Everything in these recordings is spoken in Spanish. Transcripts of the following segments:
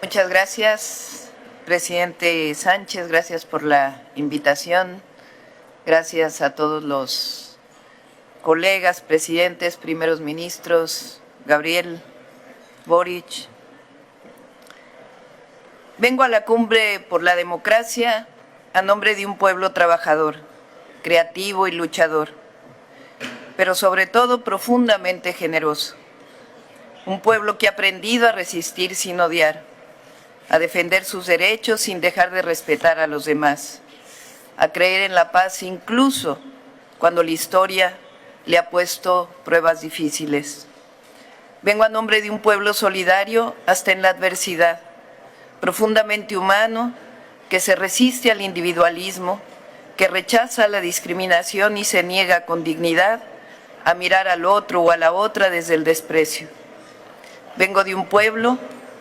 Muchas gracias, presidente Sánchez, gracias por la invitación. Gracias a todos los colegas, presidentes, primeros ministros, Gabriel, Boric. Vengo a la Cumbre por la Democracia a nombre de un pueblo trabajador, creativo y luchador, pero sobre todo profundamente generoso. Un pueblo que ha aprendido a resistir sin odiar, a defender sus derechos sin dejar de respetar a los demás, a creer en la paz incluso cuando la historia le ha puesto pruebas difíciles. Vengo a nombre de un pueblo solidario hasta en la adversidad, profundamente humano, que se resiste al individualismo, que rechaza la discriminación y se niega con dignidad a mirar al otro o a la otra desde el desprecio. Vengo de un pueblo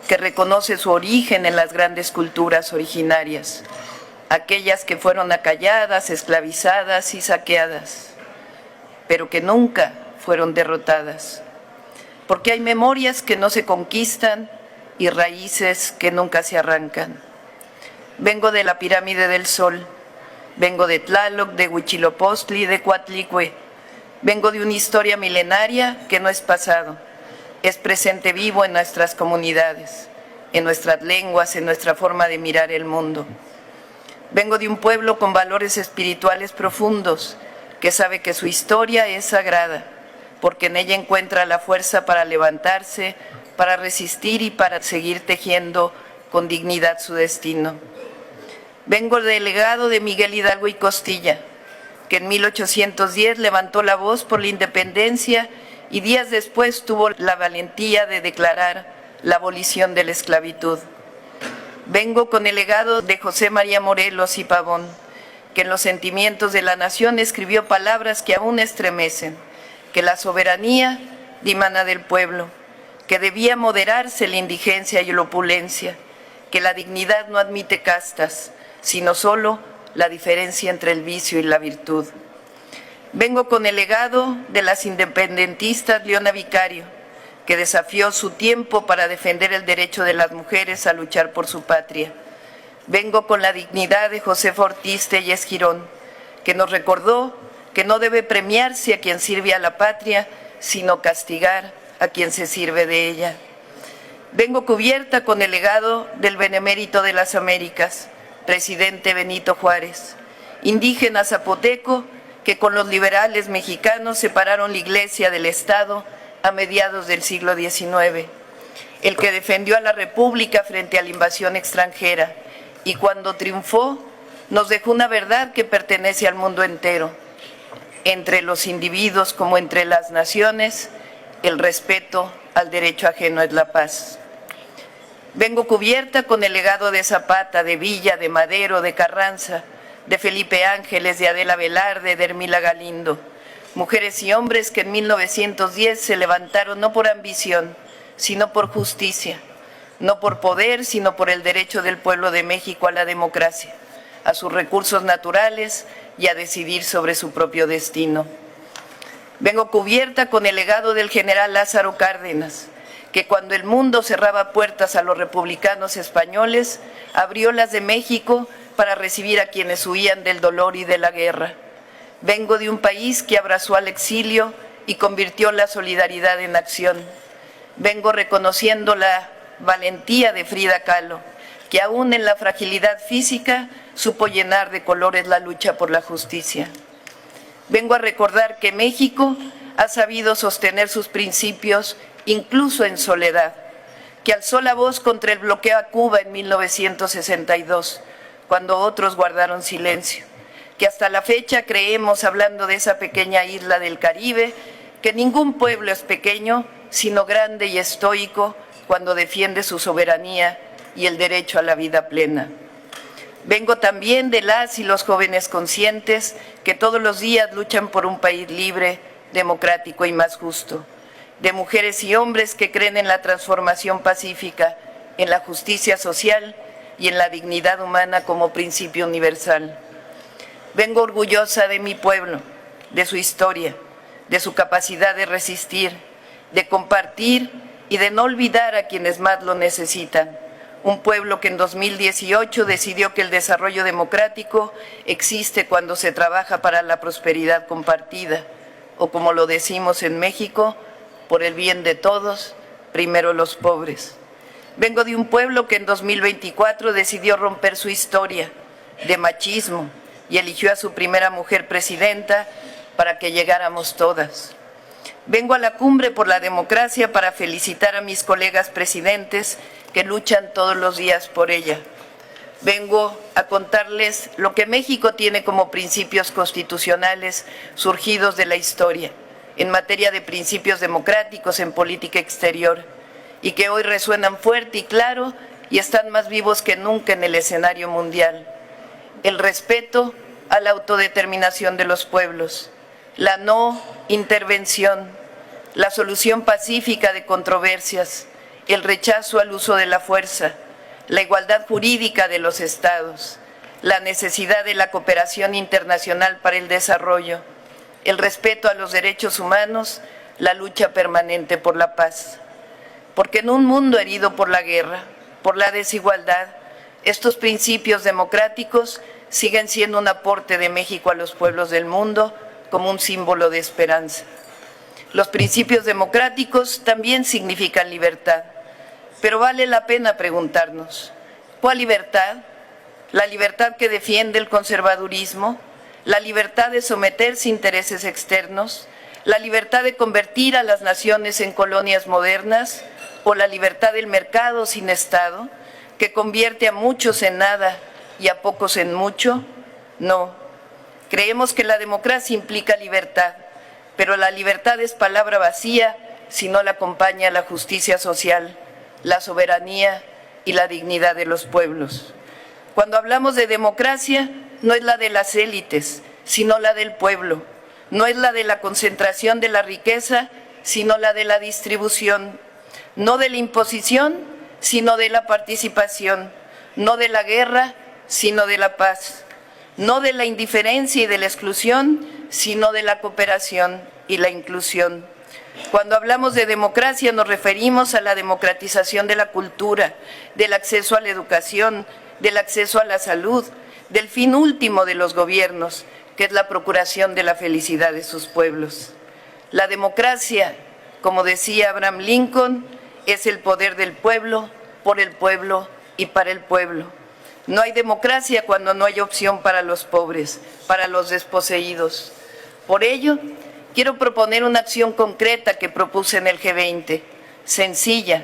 que reconoce su origen en las grandes culturas originarias, aquellas que fueron acalladas, esclavizadas y saqueadas, pero que nunca fueron derrotadas, porque hay memorias que no se conquistan y raíces que nunca se arrancan. Vengo de la Pirámide del Sol, vengo de Tlaloc, de Huitzilopochtli, de Coatlicue, vengo de una historia milenaria que no es pasado, es presente vivo en nuestras comunidades, en nuestras lenguas, en nuestra forma de mirar el mundo. Vengo de un pueblo con valores espirituales profundos, que sabe que su historia es sagrada, porque en ella encuentra la fuerza para levantarse, para resistir y para seguir tejiendo con dignidad su destino. Vengo del legado de Miguel Hidalgo y Costilla, que en 1810 levantó la voz por la independencia y días después tuvo la valentía de declarar la abolición de la esclavitud. Vengo con el legado de José María Morelos y Pavón, que en los sentimientos de la nación escribió palabras que aún estremecen, que la soberanía dimana del pueblo, que debía moderarse la indigencia y la opulencia, que la dignidad no admite castas, sino solo la diferencia entre el vicio y la virtud. Vengo con el legado de las independentistas Leona Vicario, que desafió su tiempo para defender el derecho de las mujeres a luchar por su patria. Vengo con la dignidad de Josefa Ortiz Telles Girón, que nos recordó que no debe premiarse a quien sirve a la patria, sino castigar a quien se sirve de ella. Vengo cubierta con el legado del benemérito de las Américas, presidente Benito Juárez, indígena zapoteco, que con los liberales mexicanos separaron la Iglesia del Estado a mediados del siglo XIX, el que defendió a la República frente a la invasión extranjera y cuando triunfó nos dejó una verdad que pertenece al mundo entero. Entre los individuos como entre las naciones, el respeto al derecho ajeno es la paz. Vengo cubierta con el legado de Zapata, de Villa, de Madero, de Carranza, de Felipe Ángeles, de Adela Velarde, de Hermila Galindo, mujeres y hombres que en 1910 se levantaron no por ambición, sino por justicia, no por poder, sino por el derecho del pueblo de México a la democracia, a sus recursos naturales y a decidir sobre su propio destino. Vengo cubierta con el legado del general Lázaro Cárdenas, que cuando el mundo cerraba puertas a los republicanos españoles, abrió las de México para recibir a quienes huían del dolor y de la guerra. Vengo de un país que abrazó al exilio y convirtió la solidaridad en acción. Vengo reconociendo la valentía de Frida Kahlo, que aún en la fragilidad física supo llenar de colores la lucha por la justicia. Vengo a recordar que México ha sabido sostener sus principios incluso en soledad, que alzó la voz contra el bloqueo a Cuba en 1962, cuando otros guardaron silencio, que hasta la fecha creemos, hablando de esa pequeña isla del Caribe, que ningún pueblo es pequeño, sino grande y estoico cuando defiende su soberanía y el derecho a la vida plena. Vengo también de las y los jóvenes conscientes que todos los días luchan por un país libre, democrático y más justo, de mujeres y hombres que creen en la transformación pacífica, en la justicia social y en la dignidad humana como principio universal. Vengo orgullosa de mi pueblo, de su historia, de su capacidad de resistir, de compartir y de no olvidar a quienes más lo necesitan. un pueblo que en 2018 decidió que el desarrollo democrático existe cuando se trabaja para la prosperidad compartida, o como lo decimos en México, por el bien de todos, primero los pobres. Vengo de un pueblo que en 2024 decidió romper su historia de machismo y eligió a su primera mujer presidenta para que llegáramos todas. Vengo a la cumbre por la democracia para felicitar a mis colegas presidentes que luchan todos los días por ella. Vengo a contarles lo que México tiene como principios constitucionales surgidos de la historia en materia de principios democráticos en política exterior y que hoy resuenan fuerte y claro y están más vivos que nunca en el escenario mundial. El respeto a la autodeterminación de los pueblos, la no intervención, la solución pacífica de controversias, el rechazo al uso de la fuerza, la igualdad jurídica de los estados, la necesidad de la cooperación internacional para el desarrollo, el respeto a los derechos humanos, la lucha permanente por la paz. Porque en un mundo herido por la guerra, por la desigualdad, estos principios democráticos siguen siendo un aporte de México a los pueblos del mundo como un símbolo de esperanza. Los principios democráticos también significan libertad. Pero vale la pena preguntarnos, ¿cuál libertad? ¿La libertad que defiende el conservadurismo? ¿La libertad de someterse a intereses externos? ¿La libertad de convertir a las naciones en colonias modernas? ¿O la libertad del mercado sin Estado, que convierte a muchos en nada y a pocos en mucho? No. Creemos que la democracia implica libertad, pero la libertad es palabra vacía si no la acompaña la justicia social, la soberanía y la dignidad de los pueblos. Cuando hablamos de democracia, no es la de las élites, sino la del pueblo. No es la de la concentración de la riqueza, sino la de la distribución. No de la imposición, sino de la participación. No de la guerra, sino de la paz. No de la indiferencia y de la exclusión, sino de la cooperación y la inclusión. Cuando hablamos de democracia nos referimos a la democratización de la cultura, del acceso a la educación, del acceso a la salud, del fin último de los gobiernos, que es la procuración de la felicidad de sus pueblos. La democracia, como decía Abraham Lincoln, es el poder del pueblo, por el pueblo y para el pueblo. No hay democracia cuando no hay opción para los pobres, para los desposeídos. Por ello, quiero proponer una acción concreta que propuse en el G20, sencilla,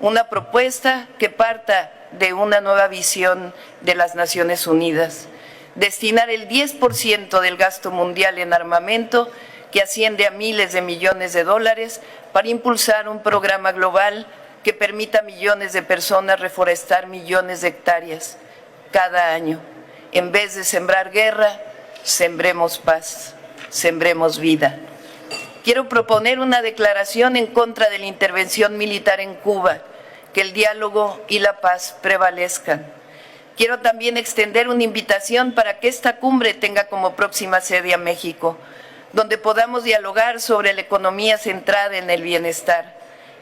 una propuesta que parta de una nueva visión de las Naciones Unidas. Destinar el 10% del gasto mundial en armamento, que asciende a miles de millones de dólares, para impulsar un programa global que permita a millones de personas reforestar millones de hectáreas cada año. En vez de sembrar guerra, sembremos paz, sembremos vida. Quiero proponer una declaración en contra de la intervención militar en Cuba, que el diálogo y la paz prevalezcan. Quiero también extender una invitación para que esta cumbre tenga como próxima sede a México, donde podamos dialogar sobre la economía centrada en el bienestar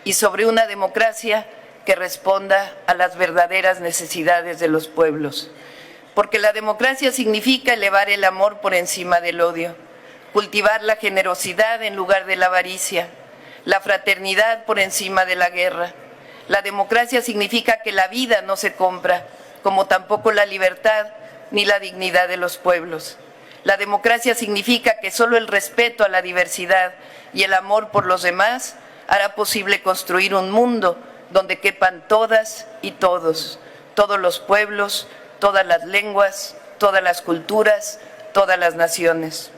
y sobre una democracia que responda a las verdaderas necesidades de los pueblos. Porque la democracia significa elevar el amor por encima del odio, cultivar la generosidad en lugar de la avaricia, la fraternidad por encima de la guerra. La democracia significa que la vida no se compra, como tampoco la libertad ni la dignidad de los pueblos. La democracia significa que solo el respeto a la diversidad y el amor por los demás hará posible construir un mundo donde quepan todas y todos, todos los pueblos, todas las lenguas, todas las culturas, todas las naciones.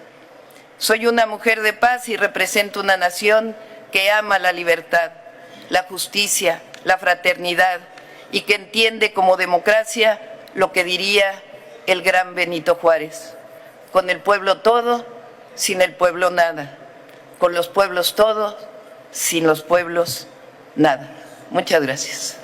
Soy una mujer de paz y represento una nación que ama la libertad, la justicia, la fraternidad y que entiende como democracia lo que diría el gran Benito Juárez: con el pueblo todo, sin el pueblo nada; con los pueblos todo, sin los pueblos nada. Muchas gracias.